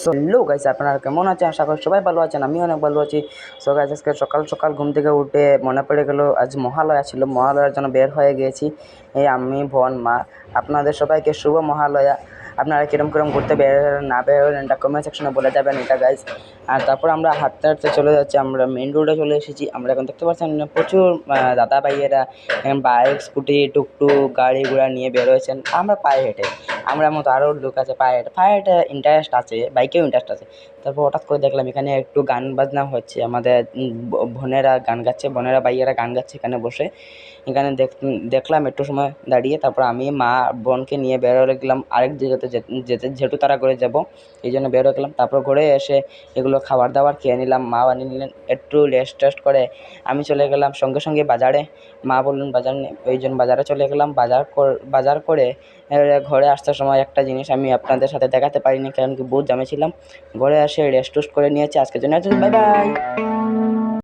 So hello guys, আপনারা কেমন আছেন? আশা করি সবাই ভালো আছেন। আমি অনেক ভালো আছি। সো গাইস, আজকে সকাল সকাল ঘুম থেকে উঠে মনে পড়ে গেল আজ মহালয়া ছিল। মহালয়ার জন্য বের হয়ে গিয়েছি। এই আমি, বোন, মা। আপনাদের সবাইকে শুভ মহালয়া। আপনারা কিরম কিরম ঘুরতে বের হলেন না বের হলেন এটা কমেন্ট সেকশনে বলে যাবেন এটা গাইস। আর তারপর আমরা হাঁটতে হাঁটতে চলে যাচ্ছি, আমরা মেন রোডে চলে এসেছি। আমরা এখন দেখতে পাচ্ছেন প্রচুর দাদা ভাইয়েরা এখন বাইক, স্কুটি, টুকটুক, গাড়ি ঘোড়া নিয়ে বের হয়েছেন। আমরা পায়ে হেঁটে, আমরা মতো আরও লোক আছে পায়ে হেঁটে। পায়ে হেঁটে ইন্টারেস্ট আছে, বাইকেও ইন্টারেস্ট আছে। তারপর হঠাৎ করে দেখলাম এখানে একটু গান বাজনা হচ্ছে, আমাদের বোনেরা গান গাচ্ছে, বোনেরা ভাইয়েরা গান গাচ্ছে এখানে বসে। এখানে দেখলাম একটু সময় দাঁড়িয়ে, তারপর আমি মা বোনকে নিয়ে বের হয়ে গেলাম আরেক জায়গাতে যেতে, যেহেতু তারা করে যাব এই জন্য বের হয়ে গেলাম। তারপর ঘরে এসে এগুলো খাবার দাবার খেয়ে নিলাম, মা বানিয়ে নিলেন। একটু রেস্ট টেস্ট করে আমি চলে গেলাম সঙ্গে সঙ্গে বাজারে। মা বললেন বাজার নিয়ে, ওই জন্য বাজারে চলে গেলাম। বাজার করে ঘরে আসার সময় একটা জিনিস আমি আপনাদের সাথে দেখাতে পারিনি, কারণ কি বহুত জ্যামে ছিলাম। ঘরে এসে রেস্ট টেস্ট করে নিয়েছি। আজকের জন্য বাই বাই।